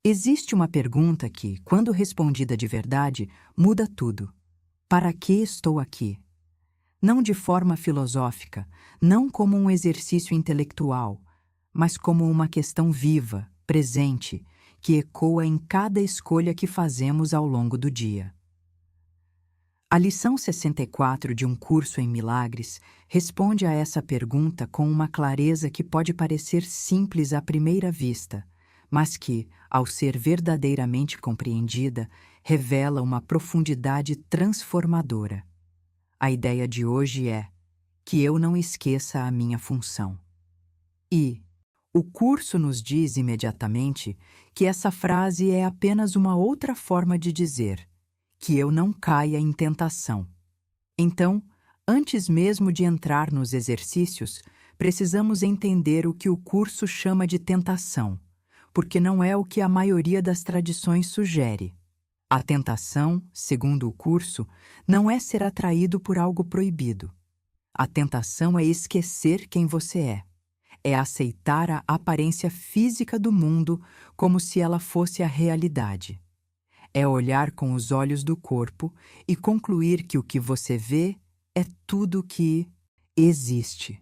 Existe uma pergunta que, quando respondida de verdade, muda tudo. Para que estou aqui? Não de forma filosófica, não como um exercício intelectual, mas como uma questão viva, presente, que ecoa em cada escolha que fazemos ao longo do dia. A lição 64 de Um Curso em Milagres responde a essa pergunta com uma clareza que pode parecer simples à primeira vista, mas que, ao ser verdadeiramente compreendida, revela uma profundidade transformadora. A ideia de hoje é que eu não esqueça a minha função. E o curso nos diz imediatamente que essa frase é apenas uma outra forma de dizer que eu não caia em tentação. Então, antes mesmo de entrar nos exercícios, precisamos entender o que o curso chama de tentação, porque não é o que a maioria das tradições sugere. A tentação, segundo o curso, não é ser atraído por algo proibido. A tentação é esquecer quem você é. É aceitar a aparência física do mundo como se ela fosse a realidade. É olhar com os olhos do corpo e concluir que o que você vê é tudo que existe.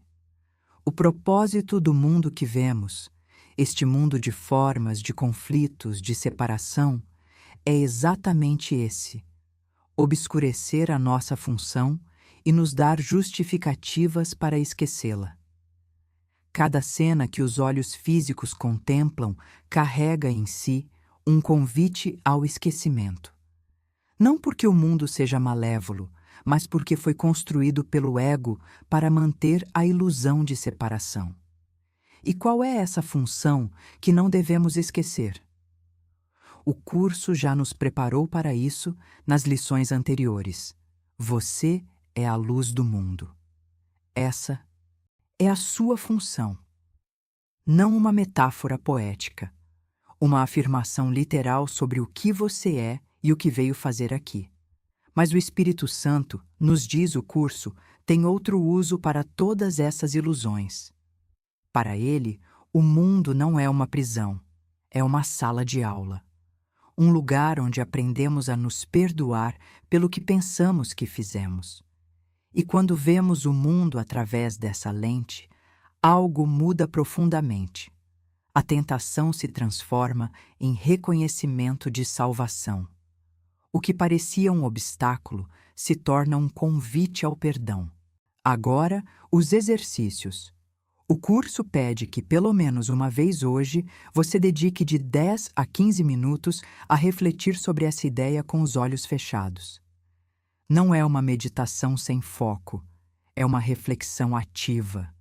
O propósito do mundo que vemos, este mundo de formas, de conflitos, de separação, é exatamente esse: obscurecer a nossa função e nos dar justificativas para esquecê-la. Cada cena que os olhos físicos contemplam carrega em si um convite ao esquecimento. Não porque o mundo seja malévolo, mas porque foi construído pelo ego para manter a ilusão de separação. E qual é essa função que não devemos esquecer? O curso já nos preparou para isso nas lições anteriores. Você é a luz do mundo. Essa é a sua função. Não uma metáfora poética, uma afirmação literal sobre o que você é e o que veio fazer aqui. Mas o Espírito Santo, nos diz o curso, tem outro uso para todas essas ilusões. Para ele, o mundo não é uma prisão, é uma sala de aula. Um lugar onde aprendemos a nos perdoar pelo que pensamos que fizemos. E quando vemos o mundo através dessa lente, algo muda profundamente. A tentação se transforma em reconhecimento de salvação. O que parecia um obstáculo se torna um convite ao perdão. Agora, os exercícios. O curso pede que, pelo menos uma vez hoje, você dedique de 10 a 15 minutos a refletir sobre essa ideia com os olhos fechados. Não é uma meditação sem foco, é uma reflexão ativa.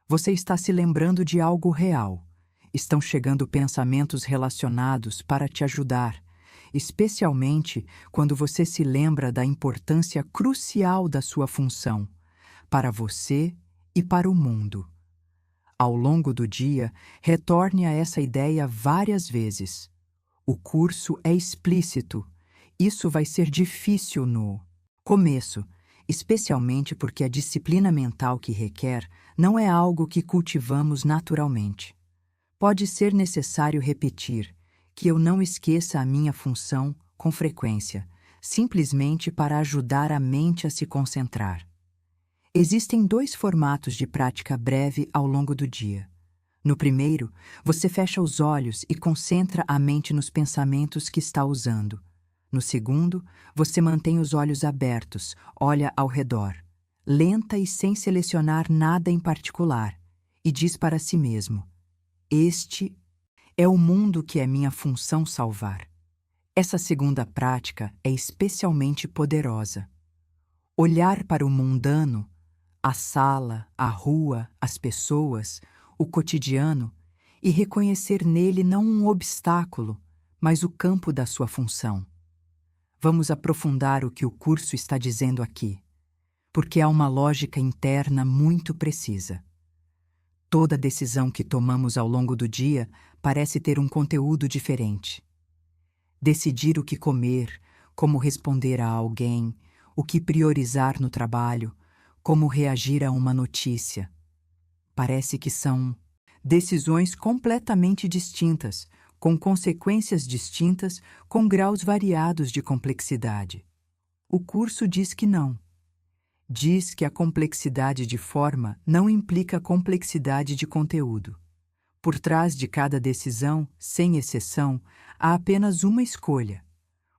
Você está se lembrando de algo real. Estão chegando pensamentos relacionados para te ajudar, especialmente quando você se lembra da importância crucial da sua função, para você e para o mundo. Ao longo do dia, retorne a essa ideia várias vezes. O curso é explícito. Isso vai ser difícil no começo, especialmente porque a disciplina mental que requer não é algo que cultivamos naturalmente. Pode ser necessário repetir que eu não esqueça a minha função com frequência, simplesmente para ajudar a mente a se concentrar. Existem 2 formatos de prática breve ao longo do dia. No primeiro, você fecha os olhos e concentra a mente nos pensamentos que está usando. No segundo, você mantém os olhos abertos, olha ao redor, lenta e sem selecionar nada em particular, e diz para si mesmo: este é o mundo que é minha função salvar. Essa segunda prática é especialmente poderosa. Olhar para o mundano, a sala, a rua, as pessoas, o cotidiano, e reconhecer nele não um obstáculo, mas o campo da sua função. Vamos aprofundar o que o curso está dizendo aqui, porque há uma lógica interna muito precisa. Toda decisão que tomamos ao longo do dia parece ter um conteúdo diferente. Decidir o que comer, como responder a alguém, o que priorizar no trabalho, como reagir a uma notícia. Parece que são decisões completamente distintas, com consequências distintas, com graus variados de complexidade. O curso diz que não. Diz que a complexidade de forma não implica complexidade de conteúdo. Por trás de cada decisão, sem exceção, há apenas uma escolha: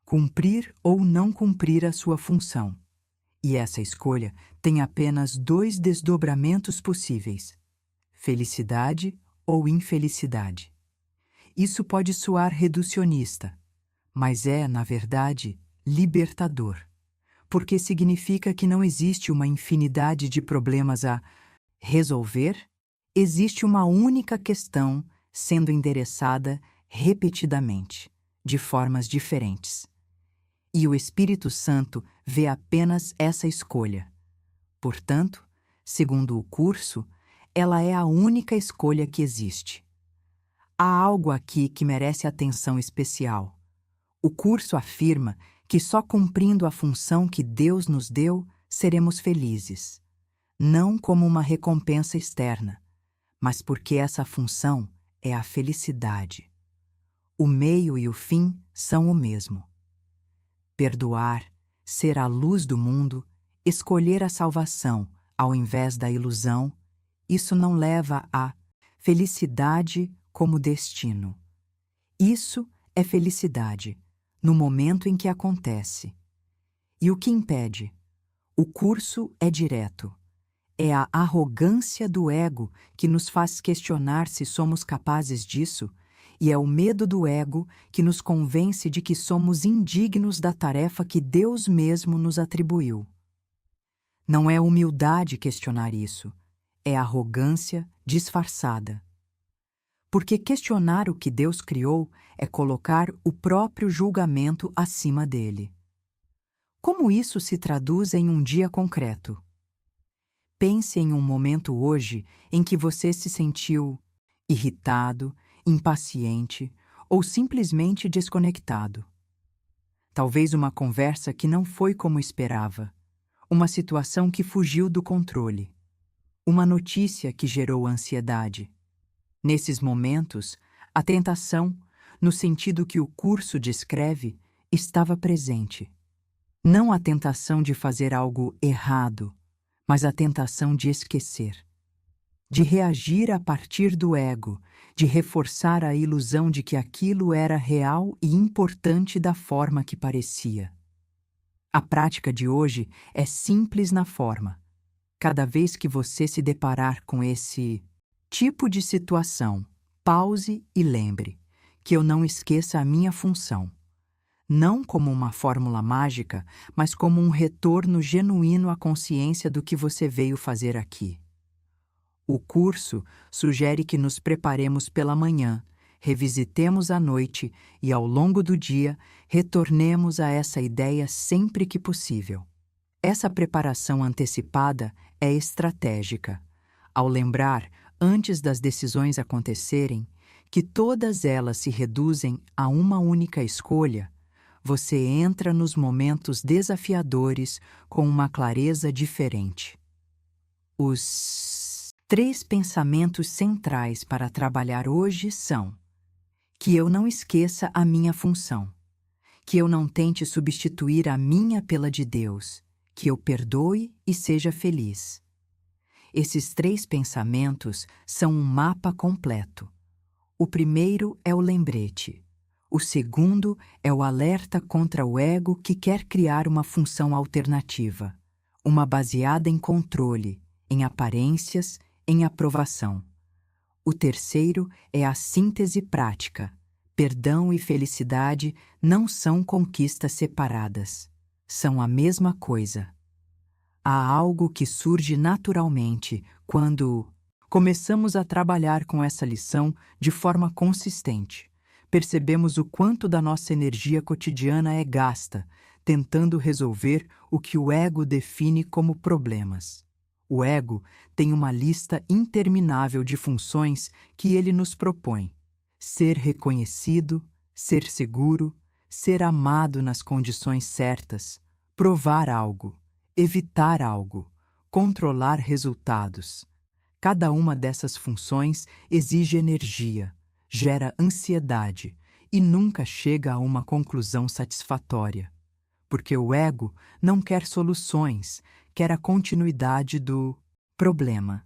cumprir ou não cumprir a sua função. E essa escolha tem apenas 2 desdobramentos possíveis: felicidade ou infelicidade. Isso pode soar reducionista, mas é, na verdade, libertador, porque significa que não existe uma infinidade de problemas a resolver, existe uma única questão sendo endereçada repetidamente, de formas diferentes. E o Espírito Santo vê apenas essa escolha. Portanto, segundo o curso, ela é a única escolha que existe. Há algo aqui que merece atenção especial. O curso afirma que só cumprindo a função que Deus nos deu seremos felizes, não como uma recompensa externa, mas porque essa função é a felicidade. O meio e o fim são o mesmo. Perdoar, ser a luz do mundo, escolher a salvação ao invés da ilusão, isso não leva à felicidade como destino. Isso é felicidade, no momento em que acontece. E o que impede? O curso é direto. É a arrogância do ego que nos faz questionar se somos capazes disso, e é o medo do ego que nos convence de que somos indignos da tarefa que Deus mesmo nos atribuiu. Não é humildade questionar isso, é arrogância disfarçada. Porque questionar o que Deus criou é colocar o próprio julgamento acima dele. Como isso se traduz em um dia concreto? Pense em um momento hoje em que você se sentiu irritado, impaciente ou simplesmente desconectado. Talvez uma conversa que não foi como esperava, uma situação que fugiu do controle, uma notícia que gerou ansiedade. Nesses momentos, a tentação, no sentido que o curso descreve, estava presente. Não a tentação de fazer algo errado, mas a tentação de esquecer, de reagir a partir do ego, de reforçar a ilusão de que aquilo era real e importante da forma que parecia. A prática de hoje é simples na forma. Cada vez que você se deparar com esse tipo de situação, pause e lembre que eu não esqueça a minha função. Não como uma fórmula mágica, mas como um retorno genuíno à consciência do que você veio fazer aqui. O curso sugere que nos preparemos pela manhã, revisitemos à noite e, ao longo do dia, retornemos a essa ideia sempre que possível. Essa preparação antecipada é estratégica. Ao lembrar, antes das decisões acontecerem, que todas elas se reduzem a uma única escolha, você entra nos momentos desafiadores com uma clareza diferente. Os 3 pensamentos centrais para trabalhar hoje são: que eu não esqueça a minha função, que eu não tente substituir a minha pela de Deus, que eu perdoe e seja feliz. Esses 3 pensamentos são um mapa completo. O primeiro é o lembrete. O segundo é o alerta contra o ego que quer criar uma função alternativa, uma baseada em controle, em aparências, em aprovação. O terceiro é a síntese prática. Perdão e felicidade não são conquistas separadas. São a mesma coisa. Há algo que surge naturalmente quando começamos a trabalhar com essa lição de forma consistente. Percebemos o quanto da nossa energia cotidiana é gasta, tentando resolver o que o ego define como problemas. O ego tem uma lista interminável de funções que ele nos propõe: ser reconhecido, ser seguro, ser amado nas condições certas, provar algo, evitar algo, controlar resultados. Cada uma dessas funções exige energia, gera ansiedade e nunca chega a uma conclusão satisfatória, porque o ego não quer soluções, quer a continuidade do problema.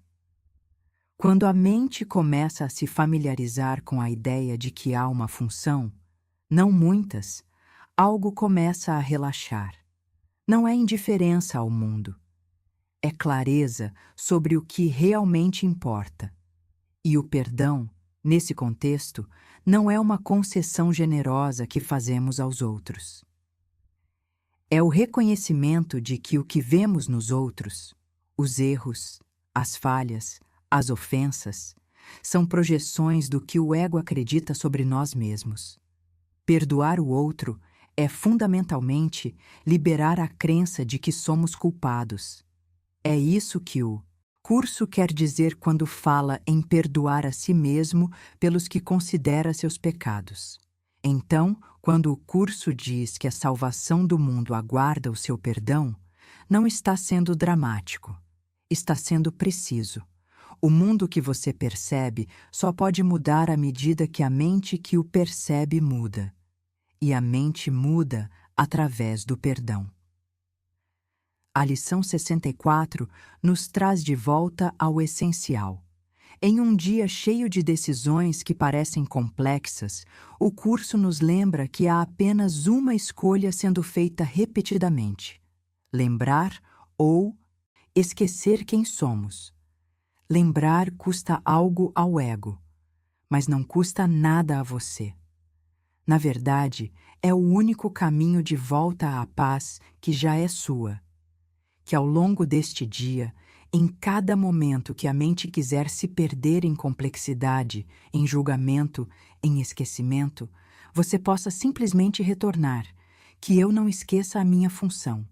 Quando a mente começa a se familiarizar com a ideia de que há uma função, não muitas, algo começa a relaxar. Não é indiferença ao mundo. É clareza sobre o que realmente importa. E o perdão, nesse contexto, não é uma concessão generosa que fazemos aos outros. É o reconhecimento de que o que vemos nos outros, os erros, as falhas, as ofensas, são projeções do que o ego acredita sobre nós mesmos. Perdoar o outro é fundamentalmente liberar a crença de que somos culpados. É isso que o curso quer dizer quando fala em perdoar a si mesmo pelos que considera seus pecados. Então, quando o curso diz que a salvação do mundo aguarda o seu perdão, não está sendo dramático, está sendo preciso. O mundo que você percebe só pode mudar à medida que a mente que o percebe muda. E a mente muda através do perdão. A lição 64 nos traz de volta ao essencial. Em um dia cheio de decisões que parecem complexas, o curso nos lembra que há apenas uma escolha sendo feita repetidamente: lembrar ou esquecer quem somos. Lembrar custa algo ao ego, mas não custa nada a você. Na verdade, é o único caminho de volta à paz que já é sua. Que ao longo deste dia, em cada momento que a mente quiser se perder em complexidade, em julgamento, em esquecimento, você possa simplesmente retornar, que eu não esqueça a minha função,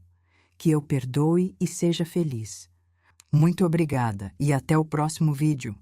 que eu perdoe e seja feliz. Muito obrigada e até o próximo vídeo.